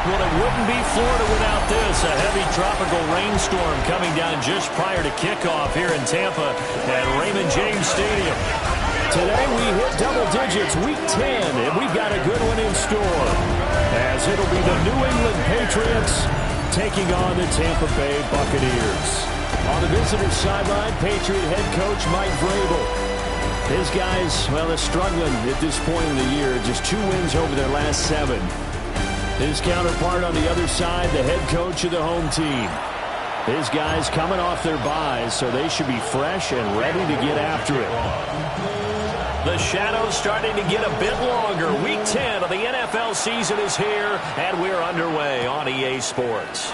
Well, it wouldn't be Florida without this. A heavy tropical rainstorm coming down just prior to kickoff here in Tampa at Raymond James Stadium. Today we hit double digits, week 10, and we've got a good one in store, as it'll be the New England Patriots taking on the Tampa Bay Buccaneers. On the visitor's sideline, Patriot head coach Mike Vrabel. His guys, well, they're struggling at this point in the year. Just 2 wins over their last 7. His counterpart on the other side, the head coach of the home team. His guys coming off their byes, so they should be fresh and ready to get after it. The shadow's starting to get a bit longer. Week 10 of the NFL season is here, and we're underway on EA Sports.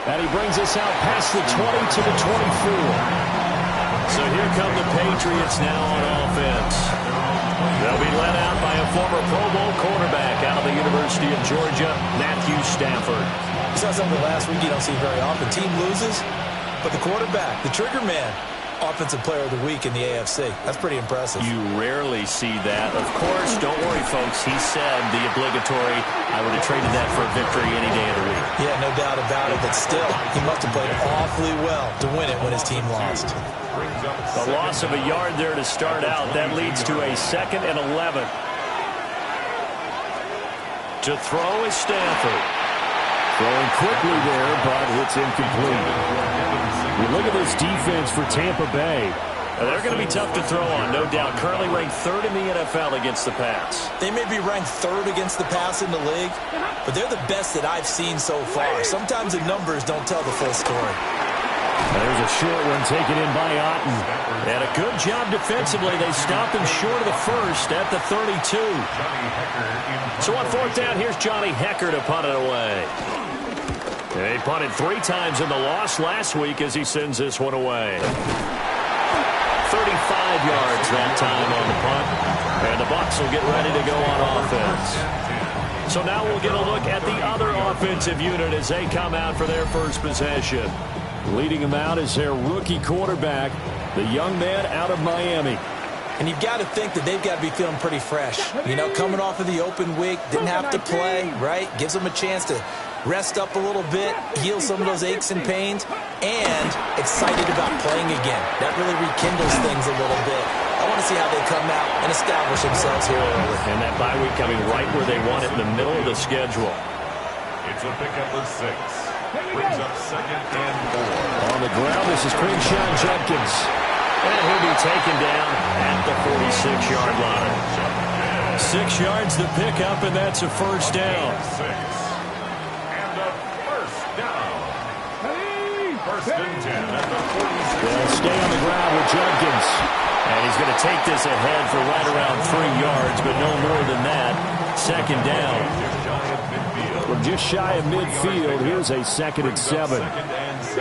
And he brings us out past the 20 to the 24. So here come the Patriots now on offense. They'll be led out by a former Pro Bowl quarterback out of the University of Georgia, Matthew Stafford. We saw something last week you don't see very often. Team loses, but the quarterback, the trigger man, Offensive Player of the Week in the AFC. That's pretty impressive. You rarely see that. Of course, don't worry, folks. He said the obligatory, I would have traded that for a victory any day of the week. Yeah, no doubt about it, but still, he must have played awfully well to win it when his team lost. A loss of a yard there to start out. That leads to a 2nd and 11. To throw is Stafford. Throwing quickly there, but it's incomplete. We look at this defense for Tampa Bay. They're going to be tough to throw on, no doubt. Currently ranked 3rd in the NFL against the pass. They may be ranked 3rd against the pass in the league, but they're the best that I've seen so far. Sometimes the numbers don't tell the full story. There's a short one taken in by Otten. And a good job defensively. They stopped him short of the first at the 32. So on 4th down, here's Johnny Hecker to punt it away. They punted 3 times in the loss last week as he sends this one away. 35 yards that time on the punt. And the Bucs will get ready to go on offense. So now we'll get a look at the other offensive unit as they come out for their first possession. Leading them out is their rookie quarterback, the young man out of Miami. And you've got to think that they've got to be feeling pretty fresh. You know, coming off of the open week, didn't have to play, right? Gives them a chance to rest up a little bit, heal some of those aches and pains, and excited about playing again. That really rekindles things a little bit. I want to see how they come out and establish themselves here early. And that bye week coming right where they want it, in the middle of the schedule. It's a pickup of 6. Brings up 2nd and 4. On the ground, this is Quinshon Judkins. And he'll be taken down at the 46-yard line. 6 yards the pickup, and that's a first down. 6. And a first down. First and 10 at the 46. They'll stay on the ground with Judkins. And he's going to take this ahead for right around 3 yards, but no more than that. 2nd down. From just shy of midfield, here's a 2nd and 7.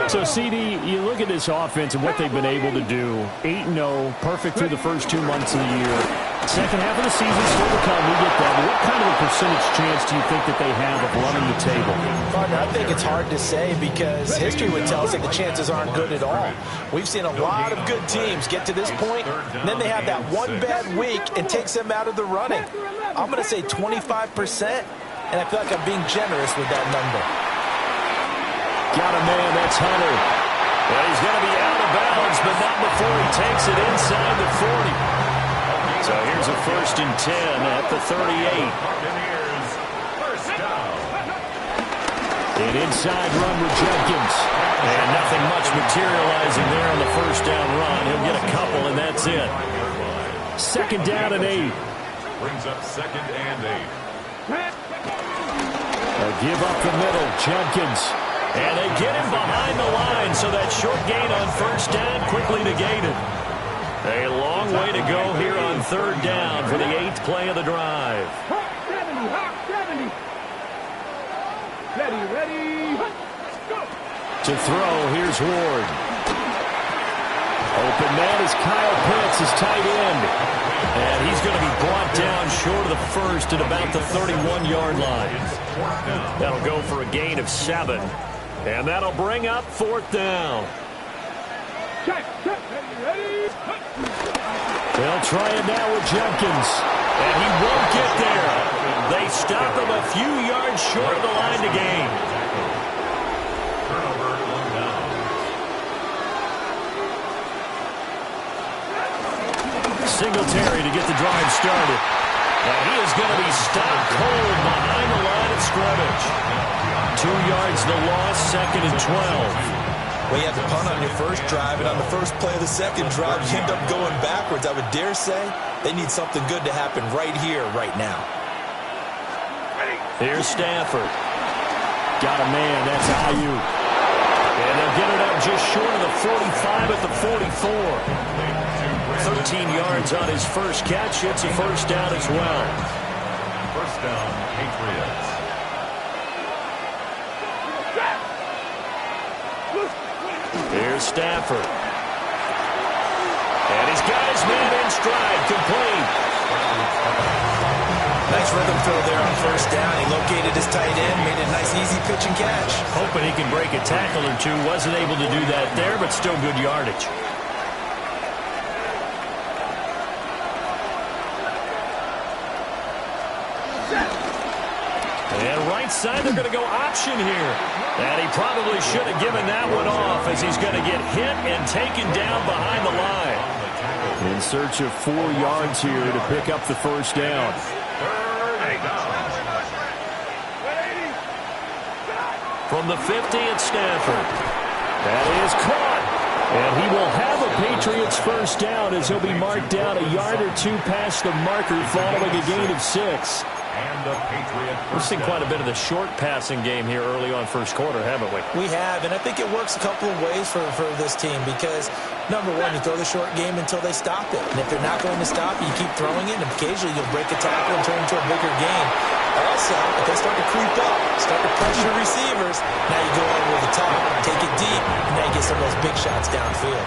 So, CD, you look at this offense and what they've been able to do. 8-0, perfect through the first 2 months of the year. Second half of the season still to come. We get that. But what kind of a percentage chance do you think that they have of running the table? Partner, I think it's hard to say because history would tell us that the chances aren't good at all. We've seen a lot of good teams get to this point, and then they have that one bad week and takes them out of the running. I'm going to say 25%, and I feel like I'm being generous with that number. Got a man, that's Hunter. Well, he's going to be out of bounds, but not before he takes it inside the 40. So here's a 1st and 10 at the 38. An inside run with Judkins. And nothing much materializing there on the first down run. He'll get a couple, and that's it. 2nd down and 8. Brings up 2nd and 8. Give up the middle, Jenkins. And they get him behind the line, so that short gain on first down quickly negated. A long way to go here on third down for the 8th play of the drive. Hot 70. Ready. Go. To throw, here's Ward. Open man is Kyle Pitts, his tight end. And he's going to be brought down short of the first at about the 31-yard line. That'll go for a gain of 7. And that'll bring up 4th down. Check. Ready. They'll try it now with Jenkins. And he won't get there. They stop him a few yards short of the line to gain. Turnover, 1 down. Singletary to get the drive started. And he is going to be stopped cold behind the line of scrimmage. 2 yards the loss, 2nd and 12. Well, you had to punt on your first drive, and on the first play of the second drive, you end up going backwards. I would dare say they need something good to happen right here, right now. Here's Stafford. Got a man, that's Ayuk. And they'll get it up just short of the 45 at the 44. 13 yards on his first catch. It's a first down as well. First down, Patriots. Here's Stafford. And he's got his man in stride, complete. Nice rhythm throw there on first down. He located his tight end, made it a nice easy pitch and catch. Hoping he can break a tackle or two. Wasn't able to do that there, but still good yardage. And right side, they're going to go option here. And he probably should have given that one off as he's going to get hit and taken down behind the line. In search of 4 yards here to pick up the first down. From the 50 at Stafford. That is caught. And he will have a Patriots first down as he'll be marked down a yard or 2 past the marker following a gain of 6. And the Patriot. We've seen quite a bit of the short passing game here early on first quarter, haven't we? We have, and I think it works a couple of ways for this team because, number one, you throw the short game until they stop it. And if they're not going to stop it, you keep throwing it, and occasionally you'll break a tackle and turn it into a bigger game. Also, if they start to creep up, start to pressure receivers, now you go over the top, take it deep, and now you get some of those big shots downfield.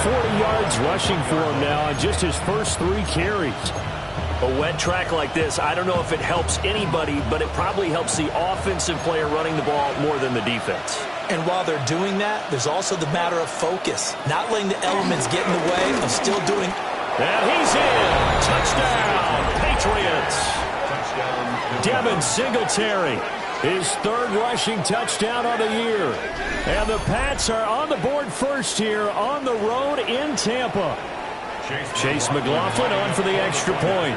40 yards rushing for him now on just his first 3 carries. A wet track like this, I don't know if it helps anybody, but it probably helps the offensive player running the ball more than the defense. And while they're doing that, there's also the matter of focus. Not letting the elements get in the way of still doing. And he's in. Touchdown, Patriots. Devin Singletary, his 3rd rushing touchdown of the year. And the Pats are on the board first here on the road in Tampa. Chase McLaughlin on for the extra point.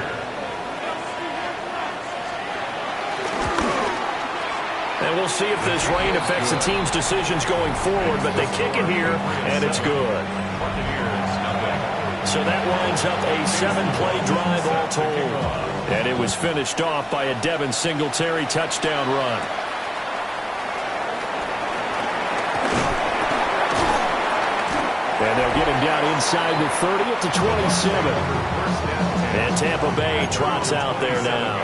And we'll see if this rain affects the team's decisions going forward, but they kick it here, and it's good. So that winds up a 7-play drive all told. And it was finished off by a Devin Singletary touchdown run. And they'll get him down inside the 30 at the 27. And Tampa Bay trots out there now.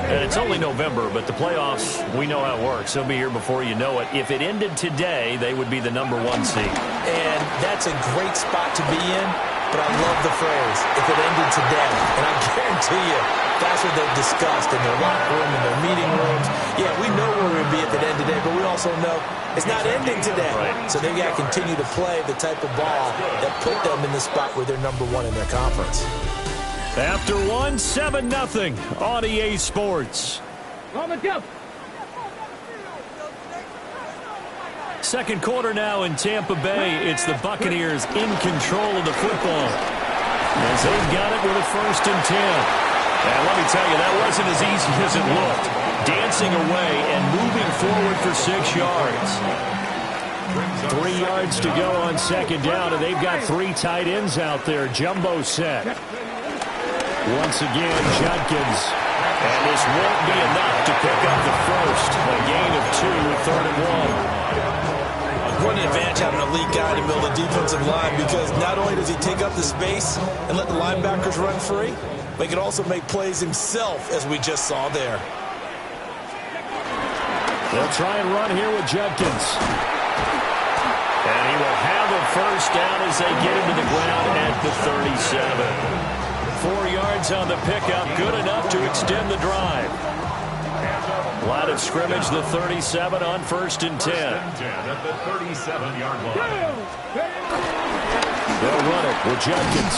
And it's only November, but the playoffs, we know how it works. They'll be here before you know it. If it ended today, they would be the number 1 seed. And that's a great spot to be in, but I love the phrase, if it ended today. And I guarantee you, that's what they've discussed in their locker room, in their meeting rooms. Yeah, we know where we'd be if it ended today, but we also know it's not ending today. Right. So they've got to continue to play the type of ball that put them in the spot where they're number 1 in their conference. After 1, 7-0 on EA Sports. On the jump. Second quarter now in Tampa Bay. It's the Buccaneers in control of the football, as they've got it with a 1st and 10. And let me tell you, that wasn't as easy as it looked. Dancing away and moving forward for 6 yards. 3 yards to go on 2nd down, and they've got 3 tight ends out there. Jumbo set. Once again, Jenkins. And this won't be enough to pick up the coach having an elite guy to build a defensive line, because not only does he take up the space and let the linebackers run free, but he can also make plays himself, as we just saw there. They'll try and run here with Judkins. And he will have a first down as they get him to the ground at the 37. 4 yards on the pickup, good enough to extend the drive. Line of scrimmage, the 37 on 1st and 10. At the 37-yard line. They'll run it with Judkins.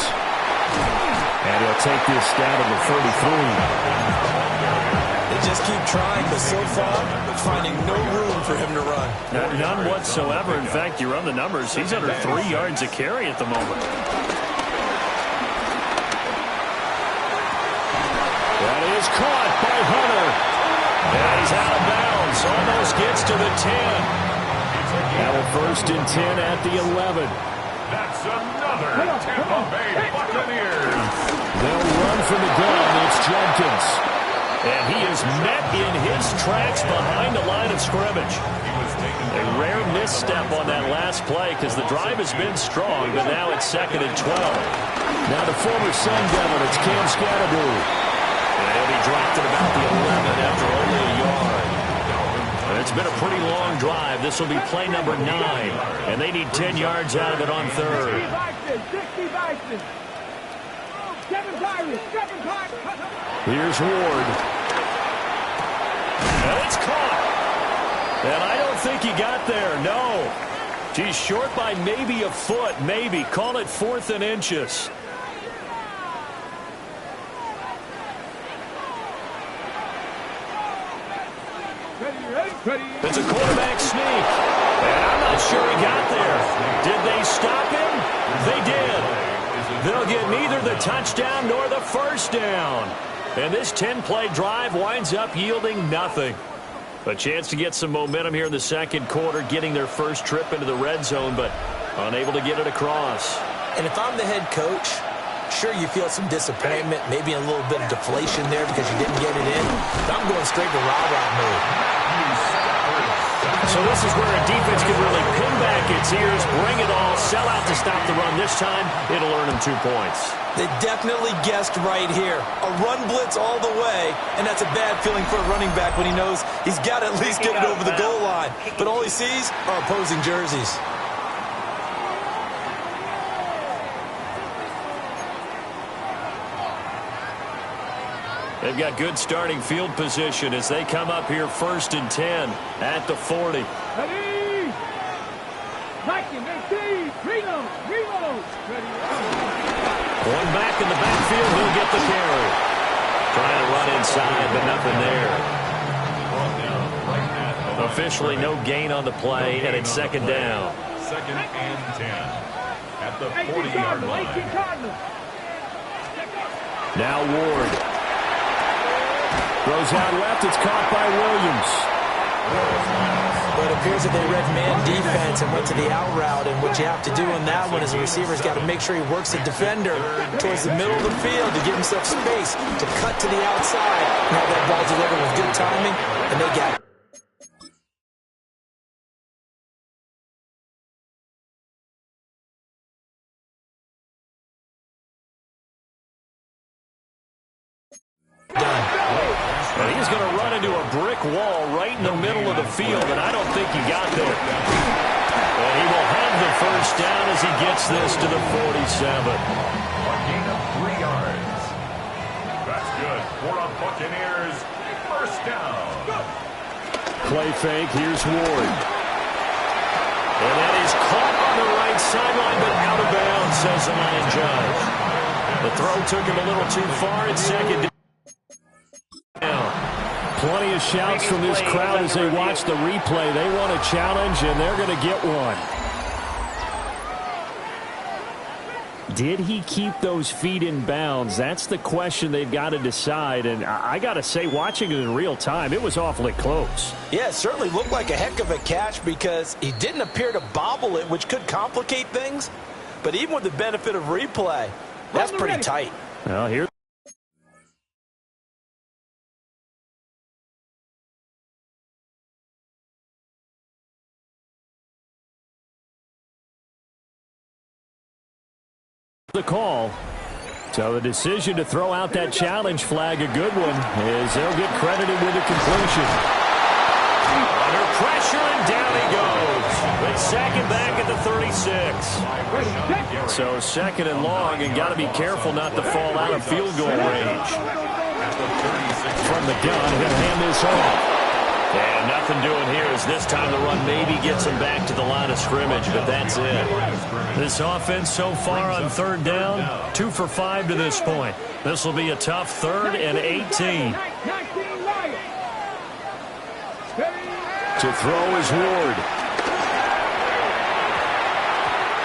And he'll take this down to the 33. They just keep trying, but so far, finding no room for him to run. None whatsoever. In fact, you run the numbers, he's under 3 yards a carry at the moment. That is caught by Hunter. And he's out of bounds. Almost gets to the 10. Now a 1st and 10 at the 11. That's another Tampa Bay Buccaneers. They'll run from the gun. It's Judkins. And he is met in his tracks behind the line of scrimmage. A rare misstep on that last play because the drive has been strong, but now it's 2nd and 12. Now the former Sun Devil, it's Cam Scatterbury. And he dropped it about the 11 after only a yard. And it's been a pretty long drive. This will be play number 9. And they need 10 yards out of it on 3rd. Here's Ward. And it's caught. And I don't think he got there, no. He's short by maybe a foot, maybe. Call it 4th and inches. It's a quarterback sneak. And I'm not sure he got there. Did they stop him? They did. They'll get neither the touchdown nor the first down. And this 10-play drive winds up yielding nothing. A chance to get some momentum here in the 2nd quarter, getting their first trip into the red zone, but unable to get it across. And if I'm the head coach, sure, you feel some disappointment, maybe a little bit of deflation there because you didn't get it in. But I'm going straight to rah-rah mode. So this is where a defense can really pin back its ears, bring it all, sell out to stop the run. This time, it'll earn them 2 points. They definitely guessed right here. A run blitz all the way, and that's a bad feeling for a running back when he knows he's got to at least get it over the goal line. But all he sees are opposing jerseys. They've got good starting field position as they come up here 1st and 10 at the 40. Ready? Going back in the backfield, he'll get the carry. Trying to run inside, but nothing there. Officially no gain on the play, and it's 2nd down. 2nd and 10 at the 40-yard line. Now Ward. Throws out left. It's caught by Williams. But it appears that they read man defense and went to the out route. And what you have to do on that one is the receiver's got to make sure he works the defender towards the middle of the field to give himself space to cut to the outside and have that ball delivered with good timing, and they got it. And he's going to run into a brick wall right in the middle of the field, and I don't think he got there. And he will have the first down as he gets this to the 47. A gain of 3 yards. That's good for a Buccaneers first down. Play fake. Here's Ward. And that is caught on the right sideline, but out of bounds, says the line judge. The throw took him a little too far. It's 2nd down. Plenty of shouts from this crowd as they watch the replay. They want a challenge, and they're going to get one. Did he keep those feet in bounds? That's the question they've got to decide. And I got to say, watching it in real time, it was awfully close. Yeah, it certainly looked like a heck of a catch because he didn't appear to bobble it, which could complicate things. But even with the benefit of replay, that's pretty tight. Well, here. The call. So the decision to throw out that challenge flag, a good one, is they'll get credited with a completion. Under pressure, and down he goes. But second back at the 36. So second and long, and got to be careful not to fall out of field goal range. From the gun, he'll hand this off. And nothing doing here as this time the run maybe gets him back to the line of scrimmage, but that's it. This offense so far on third down, 2 for 5 to this point. This will be a tough 3rd and 18. To throw is Ward.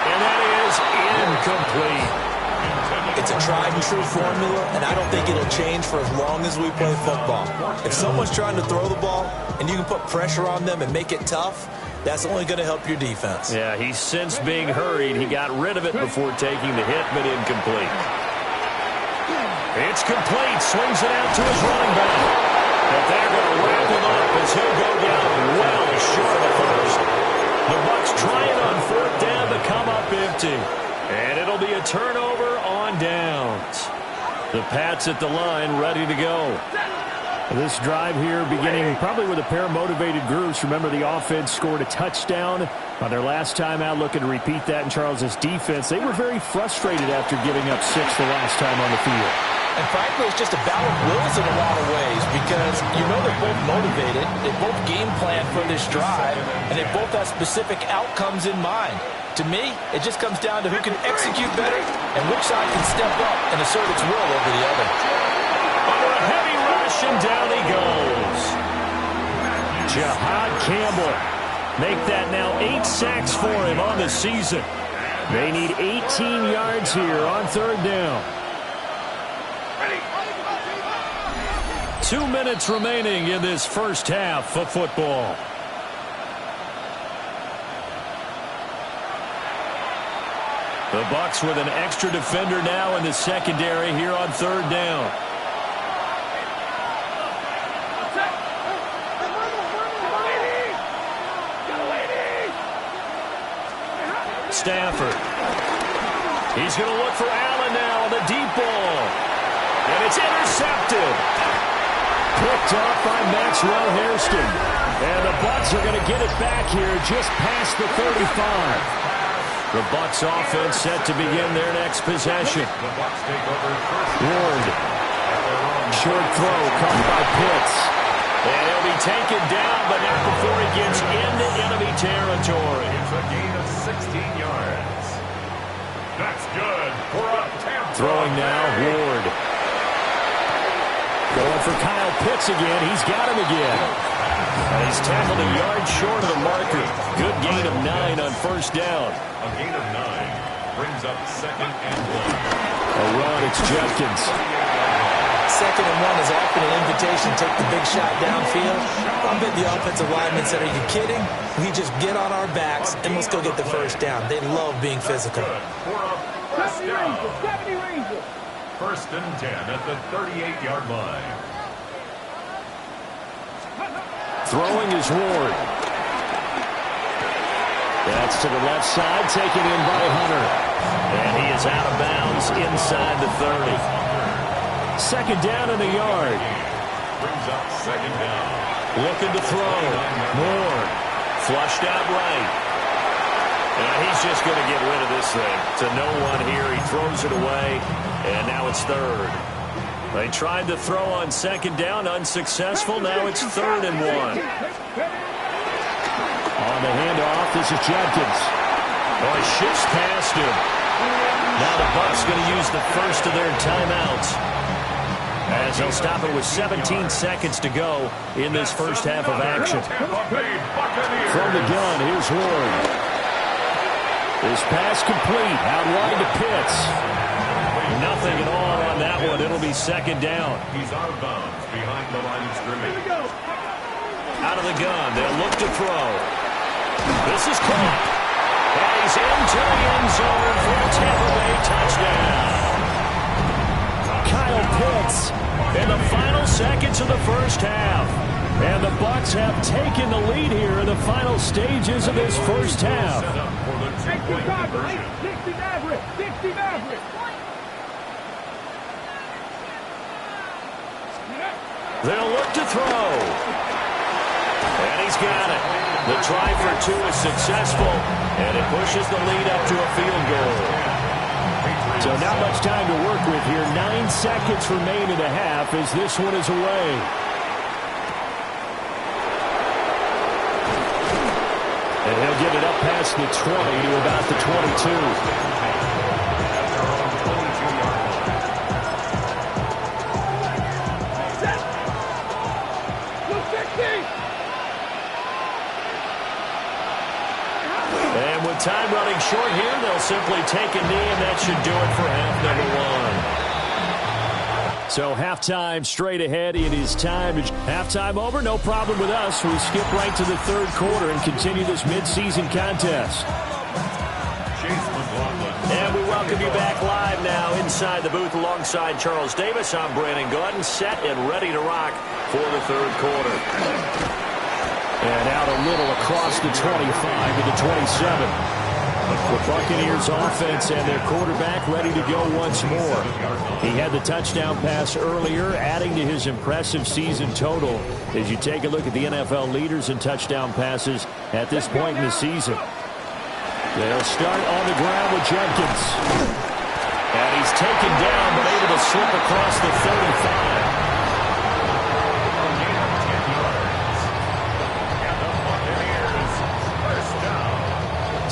And that is incomplete. It's a tried-and-true formula, and I don't think it'll change for as long as we play football. If someone's trying to throw the ball and you can put pressure on them and make it tough, that's only going to help your defense. Yeah, he's since being hurried. He got rid of it before taking the hit, but incomplete. It's complete. Swings it out to his running back. But they're going to wrap him up as he'll go down well short of the first. The Bucs trying on 4th down to come up empty. And it'll be a turnover on downs. The Pats at the line ready to go. This drive here beginning probably with a pair of motivated groups. Remember, the offense scored a touchdown on their last time out. Looking to repeat that in Charles' defense. They were very frustrated after giving up 6 the last time on the field. And frankly, it's just a battle of wills in a lot of ways because you know they're both motivated, they both game plan for this drive, and they both have specific outcomes in mind. To me, it just comes down to who can execute better and which side can step up and assert its will over the other. Under a heavy rush, and down he goes. Jahad Campbell. Make that now 8 sacks for him on the season. They need 18 yards here on 3rd down. 2 minutes remaining in this first half of football. The Bucs with an extra defender now in the secondary here on 3rd down. Stafford. He's going to look for Allen now on the deep ball. And it's intercepted. Picked off by Maxwell Hairston. And the Bucs are going to get it back here just past the 35. The Bucs offense set to begin their next possession. Ward. Short throw caught by Pitts. And he'll be taken down, but not before he gets into enemy territory. It's a gain of 16 yards. That's good for a Tampa. Throwing now, Ward. Going for Kyle Pitts again. He's got him again. And he's tackled a yard short of the marker. Good gain of 9 on 1st down. A gain of 9 brings up 2nd and 1. A run, it's Judkins. 2nd and 1 is often an invitation to take the big shot downfield. I bet the offensive linemen said, are you kidding? We just get on our backs and let's go get the first down. They love being physical. For a first down. 1st and 10 at the 38-yard line. Throwing is Ward. That's to the left side, taken in by Hunter. And he is out of bounds inside the 30. 2nd down in the yard. Brings up 2nd down. Looking to throw. Moore. Flushed out right. And he's just going to get rid of this thing. To no one here. He throws it away. And now it's 3rd. They tried to throw on 2nd down. Unsuccessful. Now it's 3rd and 1. On the handoff, this is Judkins. Oh, he shifts past him. Now the Bucs going to use the first of their timeouts, as they'll stop it with 17 seconds to go in this first half of action. From the gun, here's Ward. This pass complete, out wide to Pitts. Nothing at all on that one. It'll be 2nd down. He's out of bounds behind the line of scrimmage. Out of the gun, they'll look to throw. This is caught. And he's into the end zone for a Tampa Bay touchdown. Kyle Pitts in the final seconds of the first half. And the Bucs have taken the lead here in the final stages of this first half. the two-point conversion. 60 Maverick. 60 Maverick. They'll look to throw. And he's got it. The try for two is successful, and it pushes the lead up to a field goal. So not much time to work with here. 9 seconds remain in the half as this one is away. And he'll get it up past the 20 to about the 22. And with time running short here, they'll simply take a knee, and that should do it for half number one. So halftime straight ahead. It is time. Halftime over, no problem with us. We skip right to the third quarter and continue this midseason contest. And we welcome you back live now inside the booth alongside Charles Davis. I'm Brandon Gordon, set and ready to rock for the third quarter. And out a little across the 25 to the 27. The Buccaneers offense and their quarterback ready to go once more. He had the touchdown pass earlier, adding to his impressive season total as you take a look at the NFL leaders in touchdown passes at this point in the season. They'll start on the ground with Jenkins. And he's taken down but able to slip across the 35.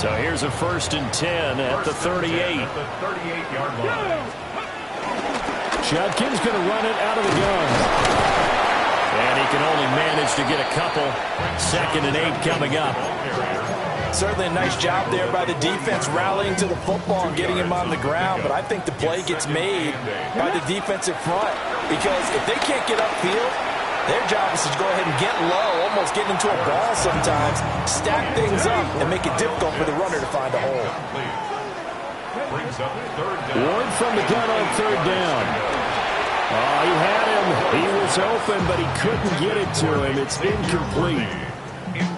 So here's a 1st and 10 at the 38. Judkins going to run it out of the gun. And he can only manage to get a couple. 2nd and 8 coming up. Certainly a nice job there by the defense rallying to the football and getting him on the ground. But I think the play gets made by the defensive front. Because if they can't get upfield, their job is to go ahead and get low, almost get into a ball sometimes, stack things up, and make it difficult for the runner to find a hole. Ward from the gun on 3rd down. Oh, he had him. He was open, but he couldn't get it to him. It's incomplete.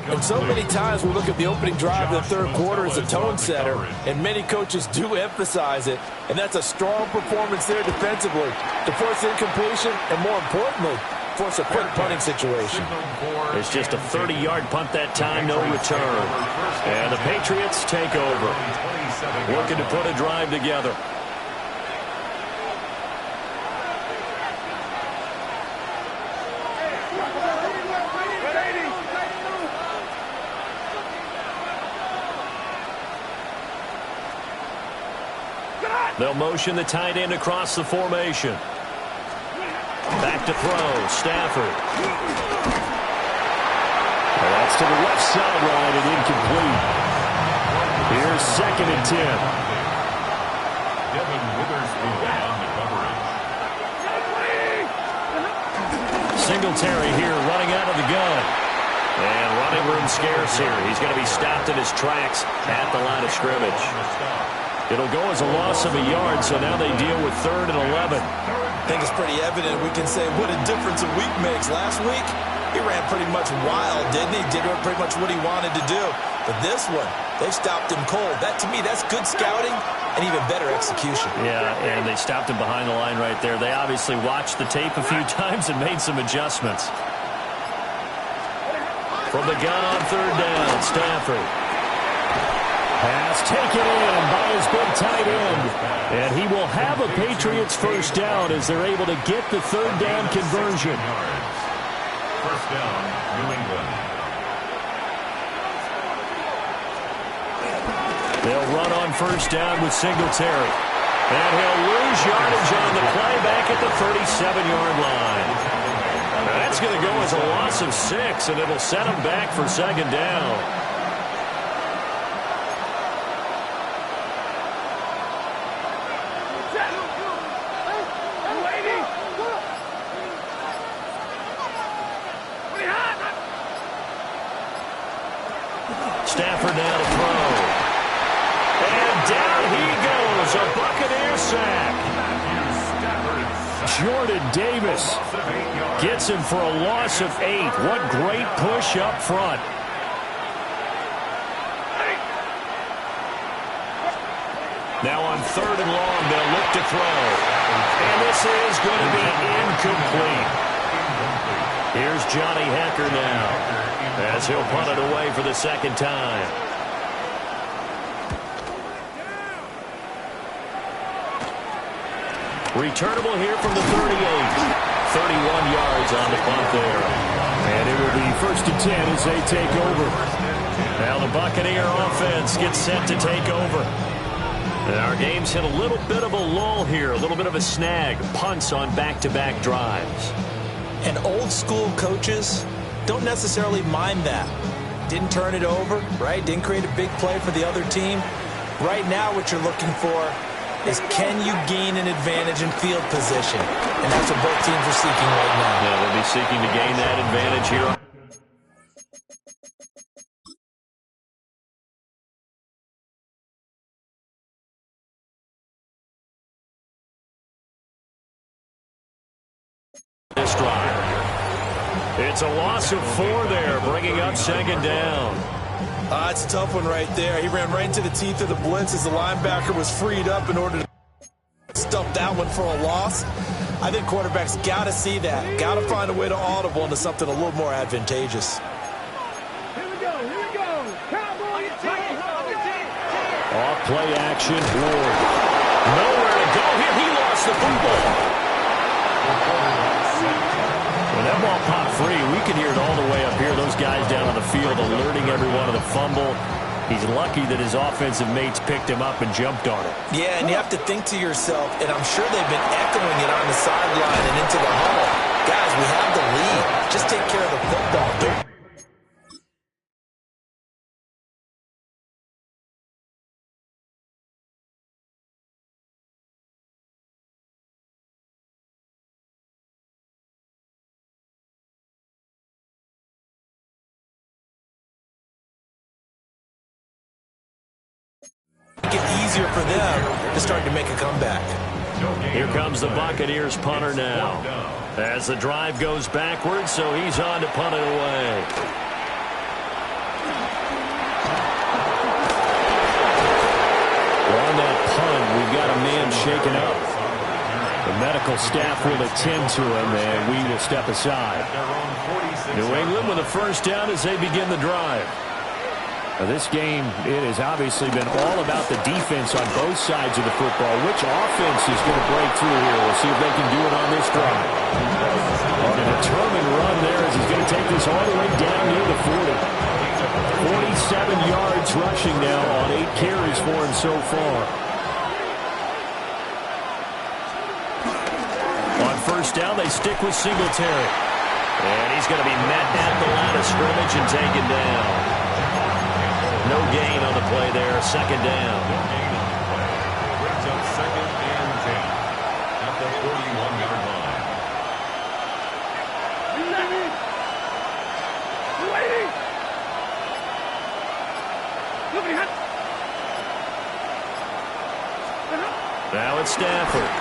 And so many times we look at the opening drive of the third quarter as a tone setter, and many coaches do emphasize it, and that's a strong performance there defensively to force incompletion and, more importantly, force a quick punting situation. It's just a 30-yard punt that time, no return. And the Patriots take over. Looking to put a drive together. They'll motion the tight end across the formation. Back to throw, Stafford. Well, that's to the left sideline and incomplete. Here's 2nd and 10. Devin Witherspoon on the coverage. Singletary here running out of the gun. And running room scarce here. He's going to be stopped in his tracks at the line of scrimmage. It'll go as a loss of a yard, so now they deal with 3rd and 11. I think it's pretty evident. We can say what a difference a week makes. Last week, he ran pretty much wild, didn't he? Did pretty much what he wanted to do. But this one, they stopped him cold. That, to me, that's good scouting and even better execution. Yeah, and they stopped him behind the line right there. They obviously watched the tape a few times and made some adjustments. From the gun on 3rd down, Stafford. Pass taken in by his big tight end. And he will have a Patriots 1st down as they're able to get the 3rd down conversion. 1st down, New England. They'll run on 1st down with Singletary. And he'll lose yardage on the play back at the 37-yard line. That's going to go as a loss of 6, and it'll set him back for 2nd down. Stafford now to throw. And down he goes. A Buccaneer sack. Jordan Davis gets him for a loss of 8. What great push up front. Now on 3rd and long, they'll look to throw. And this is going to be incomplete. Here's Johnny Hecker now, as he'll punt it away for the second time. Returnable here from the 38. 31 yards on the punt there. And it will be 1st and 10 as they take over. Now the Buccaneer offense gets set to take over. And our game's hit a little bit of a lull here, a little bit of a snag. Punts on back-to-back drives. And old-school coaches don't necessarily mind that. Didn't turn it over, right? Didn't create a big play for the other team. Right now what you're looking for is, can you gain an advantage in field position? And that's what both teams are seeking right now. Yeah, they'll be seeking to gain that advantage here. This drive. It's a loss of 4 there, bringing up 2nd down. It's a tough one right there. He ran right into the teeth of the blitz as the linebacker was freed up in order to stuff that one for a loss. I think quarterbacks got to see that. Got to find a way to audible into something a little more advantageous. Here we go. Cowboys. Off play action. Ward. Nowhere to go here. He lost the football. When that ball popped free, we could hear it all the way up here. Those guys down on the field alerting everyone of the fumble. He's lucky that his offensive mates picked him up and jumped on it. Yeah, and you have to think to yourself, and I'm sure they've been echoing it on the sideline and into the huddle. Guys, we have the lead. Just take care of the football. Make it easier for them to start to make a comeback. Here comes the Buccaneers punter now. As the drive goes backwards, so he's on to punt it away. On that punt, we've got a man shaken up. The medical staff will attend to him, and we will step aside. New England with a 1st down as they begin the drive. Now this game, it has obviously been all about the defense on both sides of the football. Which offense is going to break through here? We'll see if they can do it on this drive. On a determined run there as he's going to take this all the way down near the 40. 47 yards rushing now on 8 carries for him so far. On 1st down, they stick with Singletary. And he's going to be met at the line of scrimmage and taken down. No gain on the play there. 2nd down. Brings up 2nd and 10 at the 41-yard line. Now it's Stafford.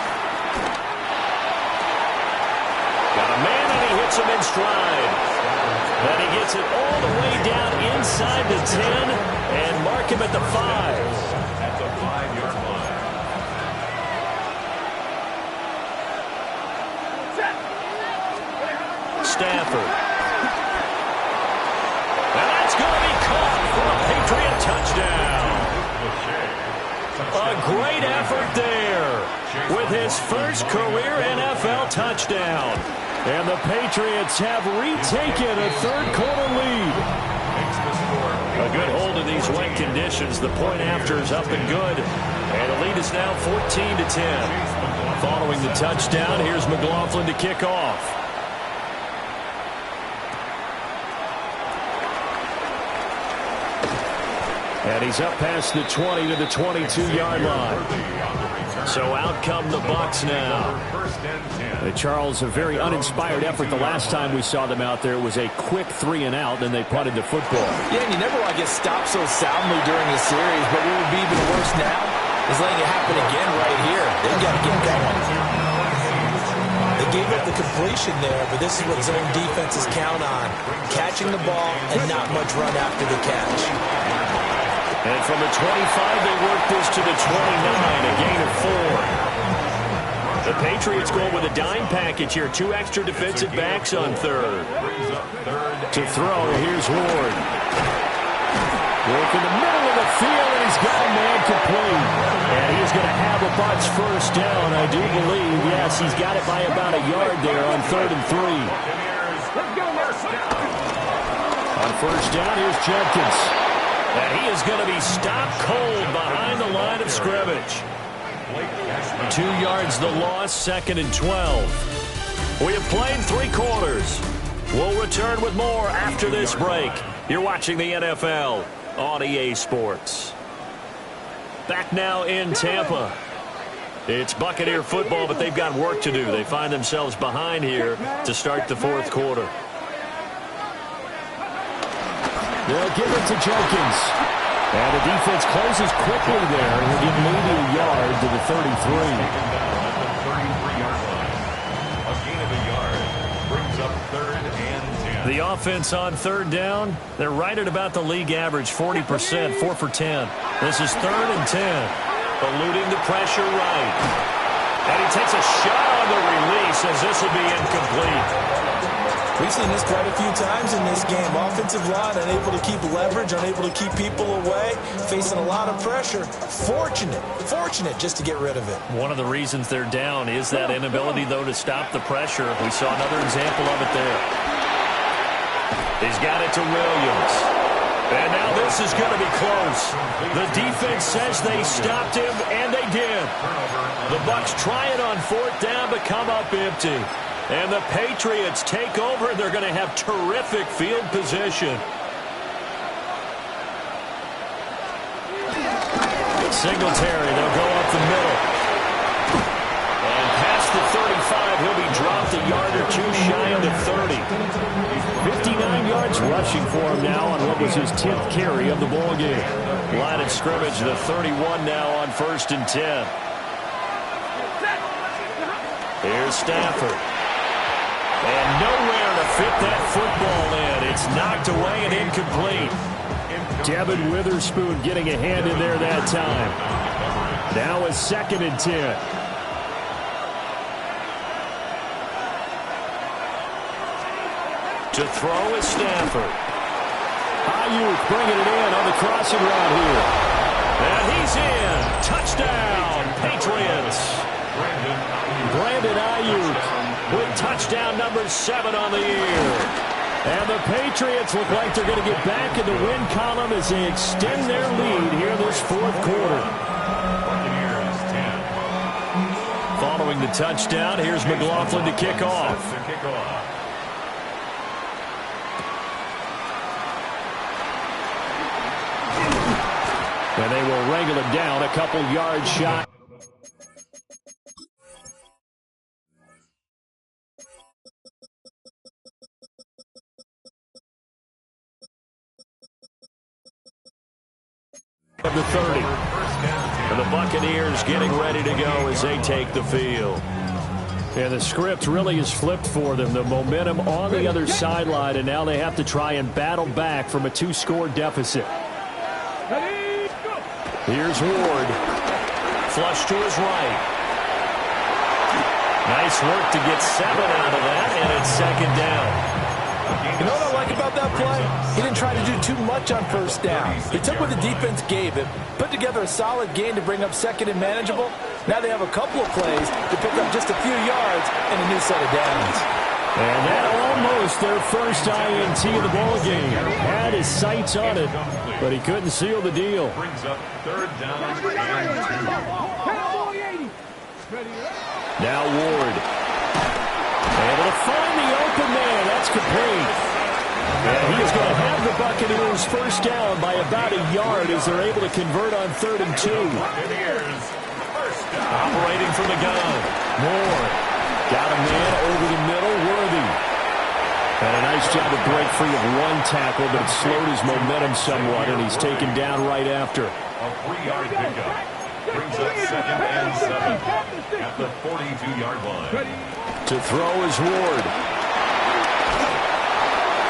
Got a man and he hits him in stride. And he gets it all the way down inside the 10 and mark him at the 5. At the 5-yard line. Stafford. And that's going to be caught for a Patriot touchdown. A great effort there with his first career NFL touchdown. And the Patriots have retaken a 3rd quarter lead. A good hold in these wet conditions. The point after is up and good. And the lead is now 14-10. Following the touchdown, here's McLaughlin to kick off. And he's up past the 20 to the 22-yard line. So out come the Bucs now. Charles, a very uninspired effort the last time we saw them out there. It was a quick 3 and out, then they punted the football. Yeah, and you never want to get stopped so soundly during the series, but what would be even worse now is letting it happen again right here. They've got to get going. They gave up the completion there, but this is what zone defenses count on. Catching the ball and not much run after the catch. And from the 25, they work this to the 29, a gain of 4. The Patriots go with a dime package here. 2 extra defensive backs on third. To throw, here's Ward. Work in the middle of the field, and he's got a man complete. And he's going to have a Bucs first down, I do believe. Yes, he's got it by about a yard there on 3rd and 3. On first down, here's Jenkins. And he is going to be stopped cold behind the line of scrimmage. 2 yards the loss, 2nd and 12. We have played 3 quarters. We'll return with more after this break. You're watching the NFL on EA Sports. Back now in Tampa. It's Buccaneer football, but they've got work to do. They find themselves behind here to start the 4th quarter. They'll give it to Jenkins. And the defense closes quickly there. He'll get maybe a yard to the 33. A gain of a yard brings up 3rd and 10. The offense on 3rd down, they're right at about the league average, 40%, 4 for 10. This is 3rd and 10. Eluding the pressure right. And he takes a shot on the release as this will be incomplete. We've seen this quite a few times in this game. Offensive line unable to keep leverage, unable to keep people away, facing a lot of pressure. Fortunate just to get rid of it. One of the reasons they're down is that inability, though, to stop the pressure. We saw another example of it there. He's got it to Williams. And now this is going to be close. The defense says they stopped him, and they did. The Bucs try it on 4th down, but come up empty. And the Patriots take over, and they're going to have terrific field position. Singletary, they'll go up the middle. And past the 35, he'll be dropped a yard or 2 shy of the 30. 59 yards rushing for him now on what was his 10th carry of the ball game. Line of scrimmage, the 31 now on 1st and 10. Here's Stafford. And nowhere to fit that football in. It's knocked away and incomplete. Devin Witherspoon getting a hand in there that time. Now a 2nd and 10. To throw is Stafford. Ayuk bringing it in on the crossing route here. And he's in. Touchdown, Patriots. Brandon Ayuk with touchdown number 7 on the year. And the Patriots look like they're going to get back in the win column as they extend their lead here in this 4th quarter. Following the touchdown, here's McLaughlin to kick off. And they will wrangle him down a couple yards shy. Of the 30. And the Buccaneers getting ready to go as they take the field. And the script really is flipped for them. The momentum on the other sideline, and now they have to try and battle back from a 2-score deficit. Here's Ward. Flush to his right. Nice work to get 7 out of that, and it's 2nd down. You know what I like about that play? He didn't try to do too much on 1st down. He took what the defense gave him, put together a solid gain to bring up 2nd and manageable. Now they have a couple of plays to pick up just a few yards and a new set of downs. And that almost their first INT of the ball game. Had his sights on it, but he couldn't seal the deal. Brings up 3rd down and 2. Now Ward. Able to find the open man. That's complete. And he is going to have the Buccaneers first down by about a yard as they're able to convert on 3rd and 2. Operating from the gun. Moore. Got a man over the middle. Worthy. And a nice job to break free of 1 tackle, but it slowed his momentum somewhat, and he's taken down right after. A 3-yard pickup. Brings up 2nd and 7 at the 42-yard line. To throw is Ward.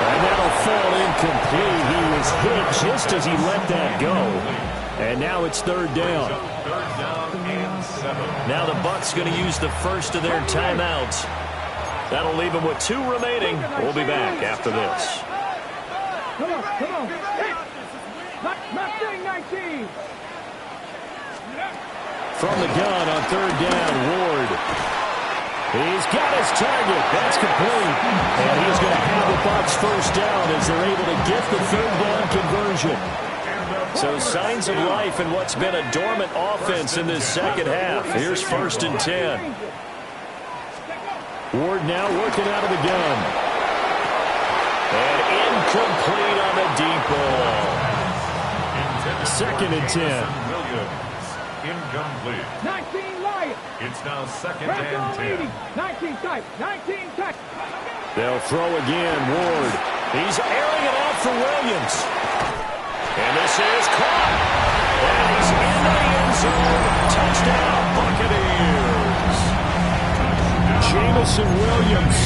And that'll fall incomplete. He was was hit just as he let that go. And now it's third down. Now the Bucs going to use the first of their timeouts. That'll leave them with 2 remaining. We'll be back after this. Come on. Hey. Not 19. From the gun on third down, Ward. He's got his target. That's complete. And he's going to have the Bucs first down as they're able to get the third down conversion. So signs of life in what's been a dormant offense in this second half. Here's 1st and 10. Ward now working out of the gun. And incomplete on the deep ball. 2nd and 10. Incomplete. 19 Lions. It's now 2nd and 10. 19 type. 19 type. They'll throw again. Ward. He's airing it out for Williams. And this is caught. And he's in the end zone. Touchdown, Buccaneers. Jamison Williams,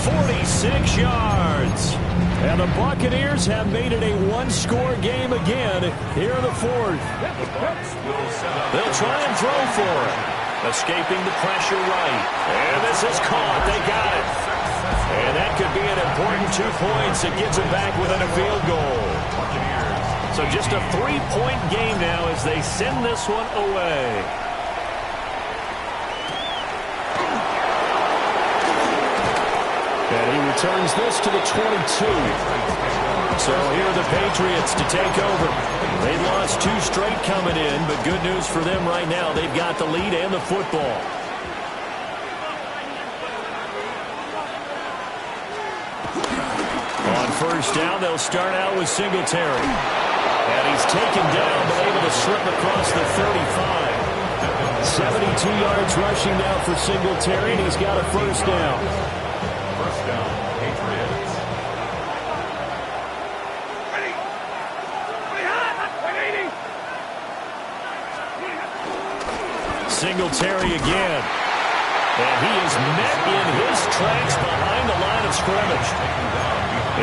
46 yards. And the Buccaneers have made it a one-score game again here in the 4th. They'll try and throw for it. Escaping the pressure right. And this is caught. They got it. And that could be an important 2 points that gets it back within a field goal. So just a 3-point game now as they send this one away. And he returns this to the 22. So here are the Patriots to take over. They lost 2 straight coming in, but good news for them right now. They've got the lead and the football. On first down, they'll start out with Singletary. And he's taken down, but able to slip across the 35. 72 yards rushing now for Singletary, and he's got a first down. First down, Patriots. Singletary again. And he is met in his tracks behind the line of scrimmage.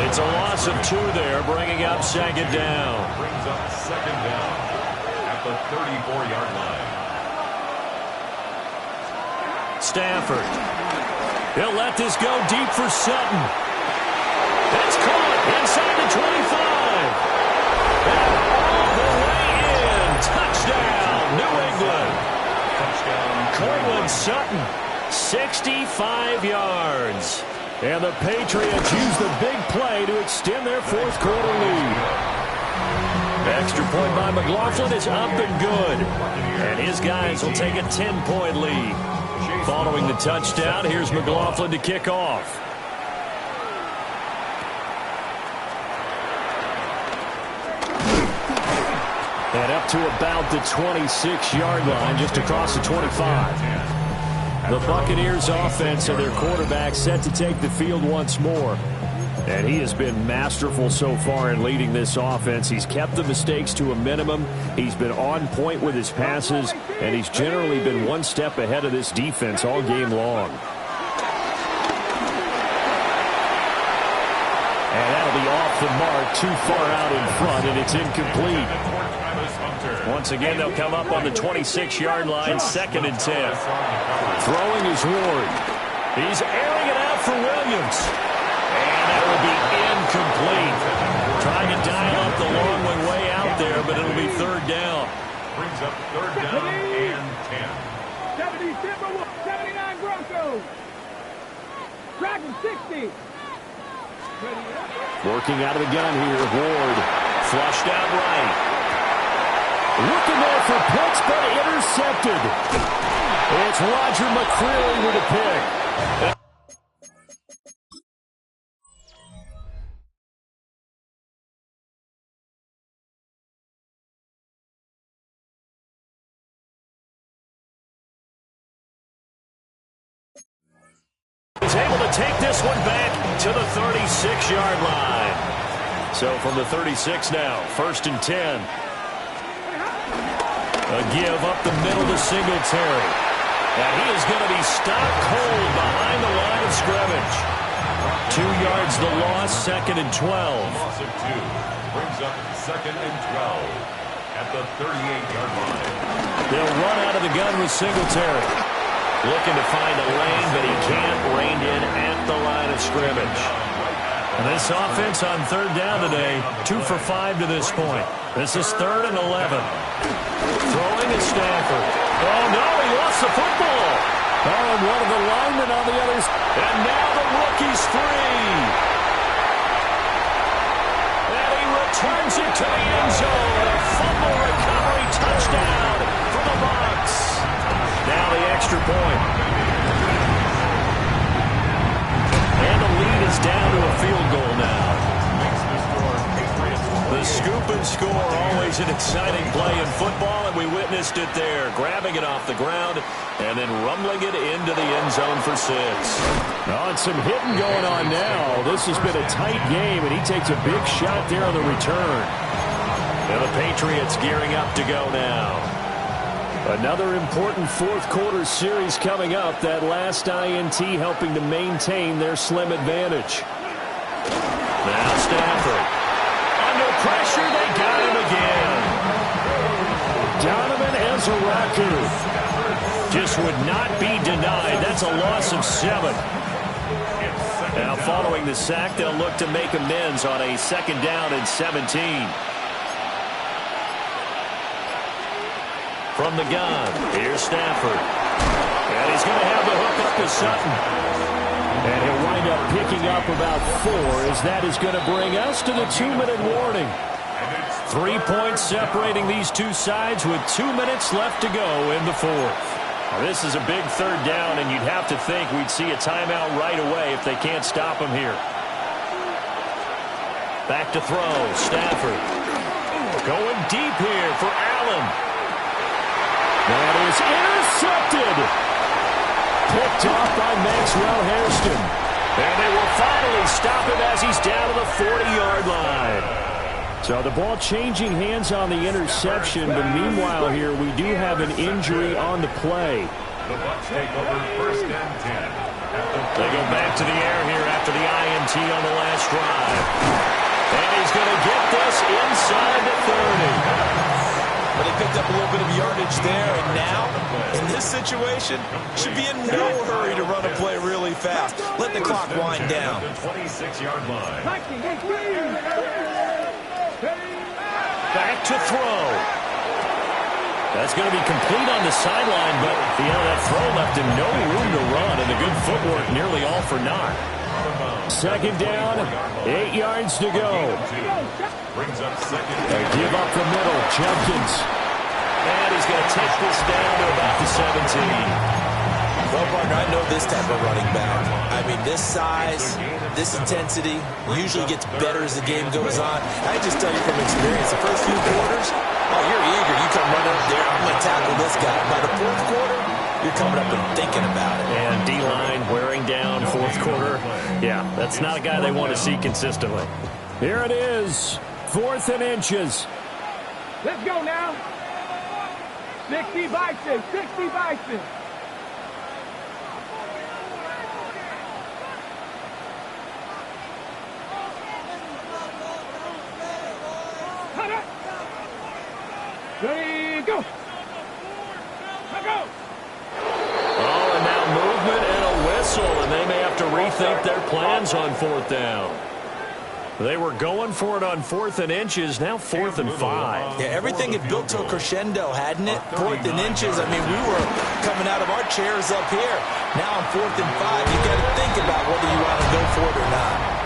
It's a loss of 2 there, bringing up 2nd down. Brings up 2nd down at the 34-yard line. Stafford. He'll let this go deep for Sutton. That's caught inside the 25. And all the way in. Touchdown, New England. Touchdown. Cortland Sutton, 65 yards. And the Patriots use the big play to extend their 4th quarter lead. Extra point by McLaughlin is up and good. And his guys will take a 10-point lead. Following the touchdown, here's McLaughlin to kick off. And up to about the 26-yard line, just across the 25. The Buccaneers offense and their quarterback set to take the field once more. And he has been masterful so far in leading this offense. He's kept the mistakes to a minimum. He's been on point with his passes, and he's generally been one step ahead of this defense all game long. And that'll be off the mark, too far out in front, and it's incomplete. Once again, they'll come up on the 26-yard line, 2nd and 10. Throwing is Ward. He's airing it out for Williams. And that will be incomplete. Trying to dial up the long way out there, but it'll be 3rd down. Brings up 3rd down and 10. 79 Broncos. Dragon 60. Working out of the gun here, Ward. Flushed out right. Looking there for picks, but intercepted. It's Roger McCreary with a pick. He's able to take this one back to the 36-yard line. So from the 36 now, 1st and 10. A give up the middle to Singletary. And he is going to be stopped cold behind the line of scrimmage. 2 yards the loss, 2nd and 12. Loss of 2. brings up 2nd and 12 at the 38-yard line. They'll run out of the gun with Singletary. Looking to find a lane, but he can't. Reined in at the line of scrimmage. And this offense on 3rd down today, 2 for 5 to this point. This is 3rd and 11. Throwing is Stafford. Oh, no, he lost the football. Oh, and one of the linemen on the others. And now the rookie's free. And he returns it to the end zone. A fumble recovery touchdown for the Bucs. Now the extra point. And the lead is down to a field goal now. The scoop and score, always an exciting play in football, and we witnessed it there. Grabbing it off the ground and then rumbling it into the end zone for 6. Oh, and some hitting going on now. This has been a tight game, and he takes a big shot there on the return. And the Patriots gearing up to go now. Another important 4th quarter series coming up. That last INT helping to maintain their slim advantage. Now Stafford. Under pressure, they got him again. Donovan Ezeraku just would not be denied. That's a loss of 7. Now following the sack, they'll look to make amends on a 2nd down and 17. From the gun, here's Stafford. And he's going to have the hook up to Sutton. And he'll wind up picking up about 4 as that is going to bring us to the 2-minute warning. 3 points separating these two sides with 2 minutes left to go in the 4th. Now, this is a big 3rd down, and you'd have to think we'd see a timeout right away if they can't stop him here. Back to throw, Stafford. Going deep here for Allen. That is intercepted. Picked off by Maxwell Hairston. And they will finally stop him as he's down to the 40-yard line. So the ball changing hands on the interception, but meanwhile here we do have an injury on the play. The Bucs take over 1st and 10. They go back to the air here after the INT on the last drive. And he's going to get this inside the 30. But he picked up a little bit of yardage there, and now, in this situation, should be in no hurry to run a play really fast. Let the clock wind down. The 26-yard line. Back to throw. That's going to be complete on the sideline, but that throw left him no room to run, and the good footwork nearly all for naught. 2nd down, 8 yards to go. Brings up 2nd. They give up the middle. Jenkins. And he's going to take this down to about the 17. Well, partner, I know this type of running back. I mean, this size, this intensity usually gets better as the game goes on. I just tell you from experience, the first few quarters, oh, you're eager. You come running up there, I'm going to tackle this guy. By the 4th quarter, you're coming up and thinking about it. And D-line wearing down 4th quarter. Yeah, that's not a guy they want to see consistently. Here it is, 4th and inches. Let's go now. 60 Bison, 60 Bison. Ready, go. Let's go. Oh, and now movement and a whistle, and they may have to rethink their plans on 4th down. They were going for it on 4th and inches, now 4th and 5. Yeah, everything had built to a crescendo, hadn't it? 4th and inches, I mean, we were coming out of our chairs up here. Now on 4th and 5, you got to think about whether you want to go for it or not.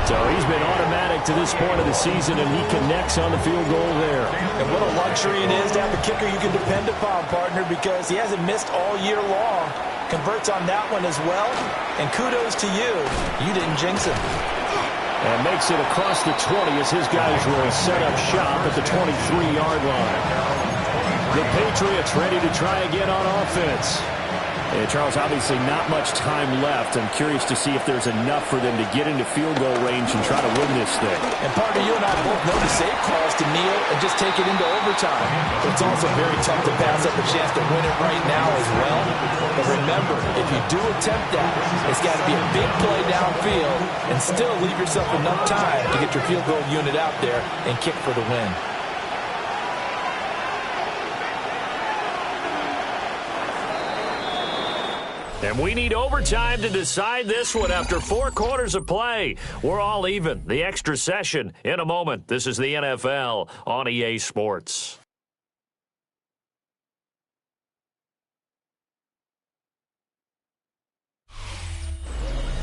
So he's been automatic to this point of the season, and he connects on the field goal there. And what a luxury it is to have a kicker you can depend upon, partner, because he hasn't missed all year long. Converts on that one as well. And kudos to you. You didn't jinx him. And makes it across the 20 as his guys will set up shop at the 23-yard line. The Patriots ready to try again on offense. Charles, obviously not much time left. I'm curious to see if there's enough for them to get into field goal range and try to win this thing. And partner, you and I both know the safe call is to kneel and just take it into overtime. But it's also very tough to pass up a chance to win it right now as well. But remember, if you do attempt that, it's got to be a big play downfield and still leave yourself enough time to get your field goal unit out there and kick for the win. And we need overtime to decide this one after 4 quarters of play. We're all even. The extra session in a moment. This is the NFL on EA Sports.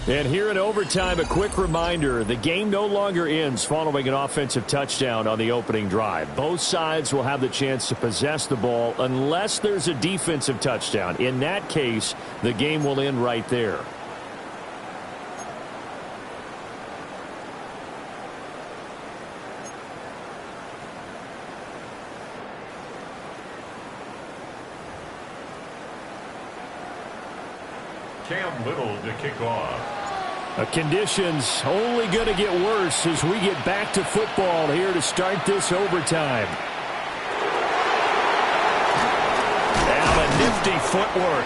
And here in overtime, a quick reminder, the game no longer ends following an offensive touchdown on the opening drive. Both sides will have the chance to possess the ball unless there's a defensive touchdown. In that case, the game will end right there. Cam Little to kick off. Conditions only going to get worse as we get back to football here to start this overtime. And a nifty footwork.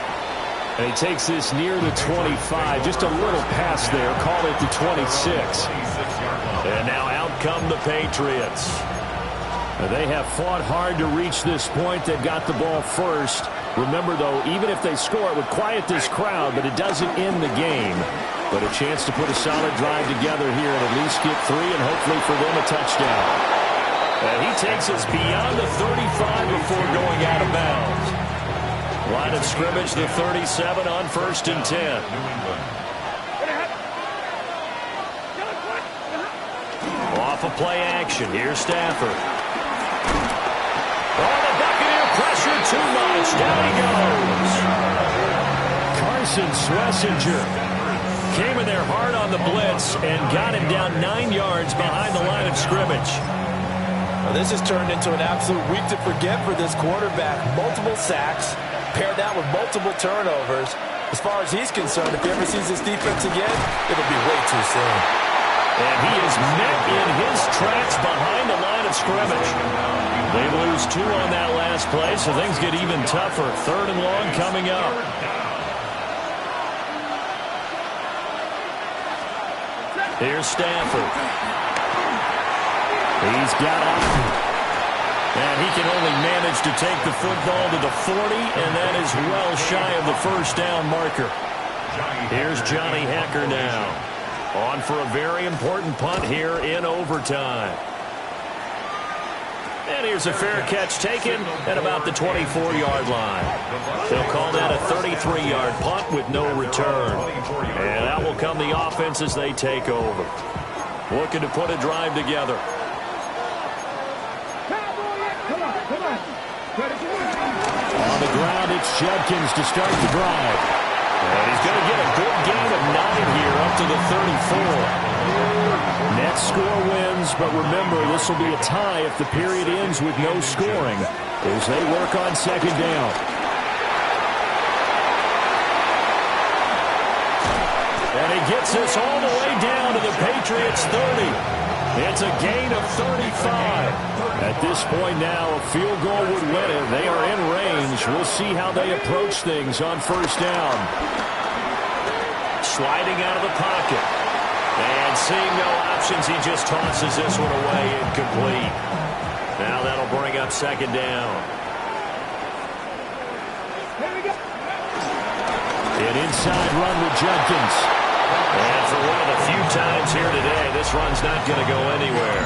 And he takes this near the 25. Just a little pass there. Call it the 26. And now out come the Patriots. They have fought hard to reach this point. They've got the ball first. Remember, though, even if they score, it would quiet this crowd, but it doesn't end the game. But a chance to put a solid drive together here and at least get 3 and hopefully for them a touchdown. And he takes us beyond the 35 before going out of bounds. Line of scrimmage, the 37 on 1st and 10. Off a play action. Here's Stafford. Oh, the Buccaneer pressure too much. Down he goes. Carson Schlesinger came in there hard on the blitz and got him down 9 yards behind the line of scrimmage. Well, this has turned into an absolute week to forget for this quarterback. Multiple sacks, paired that with multiple turnovers. As far as he's concerned, if he ever sees this defense again, it'll be way too soon. And he is met in his tracks behind the line of scrimmage. They lose 2 on that last play, so things get even tougher. 3rd and long coming up. Here's Stafford. He's got off. And he can only manage to take the football to the 40, and that is well shy of the first down marker. Here's Johnny Hekker now. On for a very important punt here in overtime. And here's a fair catch taken at about the 24-yard line. They'll call that a 33-yard punt with no return. And out will come the offense as they take over. Looking to put a drive together. On the ground, it's Judkins to start the drive. And he's going to get a good gain of 9 here up to the 34. Net score wins, but remember, this will be a tie if the period ends with no scoring as they work on 2nd down. And he gets this all the way down to the Patriots' 30. It's a gain of 35. At this point now, a field goal would win it. They are in range. We'll see how they approach things on 1st down. Sliding out of the pocket. And seeing no options, he just tosses this one away incomplete. Now that'll bring up 2nd down. An inside run with Judkins. And for one of the few times here today, this run's not going to go anywhere.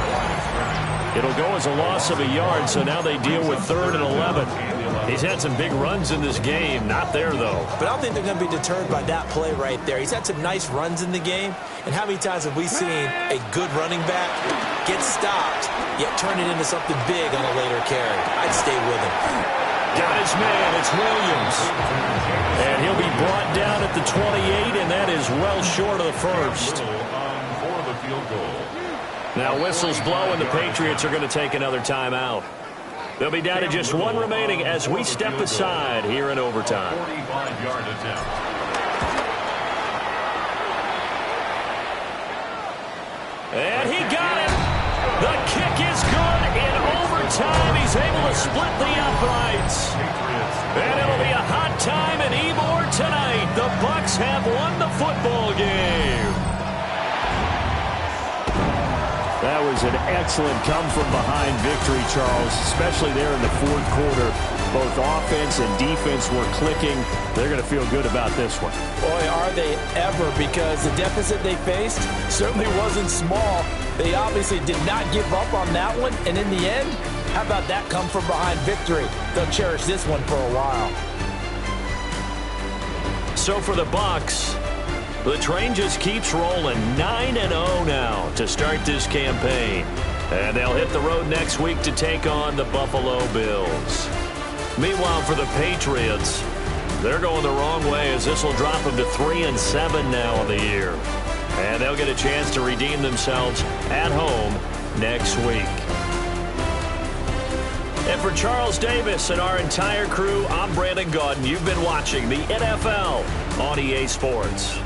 It'll go as a loss of a yard, so now they deal with 3rd and 11. He's had some big runs in this game. Not there, though. But I don't think they're going to be deterred by that play right there. He's had some nice runs in the game. And how many times have we seen a good running back get stopped, yet turn it into something big on a later carry? I'd stay with him. Got his man. It's Williams. And he'll be brought down at the 28, and that is well short of the first. For the field goal. Now whistles blow, and the Patriots are going to take another timeout. They'll be down to just one remaining as we step aside here in overtime. 45-yard attempt. And he got it. The kick is good in overtime. He's able to split the uprights. And it'll be a hot time in Ybor tonight. The Bucs have won the football game. That was an excellent come-from-behind victory, Charles, especially there in the fourth quarter. Both offense and defense were clicking. They're going to feel good about this one. Boy, are they ever, because the deficit they faced certainly wasn't small. They obviously did not give up on that one, and in the end, how about that come-from-behind victory? They'll cherish this one for a while. So for the Bucs, the train just keeps rolling, 9-0 now to start this campaign. And they'll hit the road next week to take on the Buffalo Bills. Meanwhile, for the Patriots, they're going the wrong way as this will drop them to 3-7 now on the year. And they'll get a chance to redeem themselves at home next week. And for Charles Davis and our entire crew, I'm Brandon Gaudin. You've been watching the NFL on EA Sports.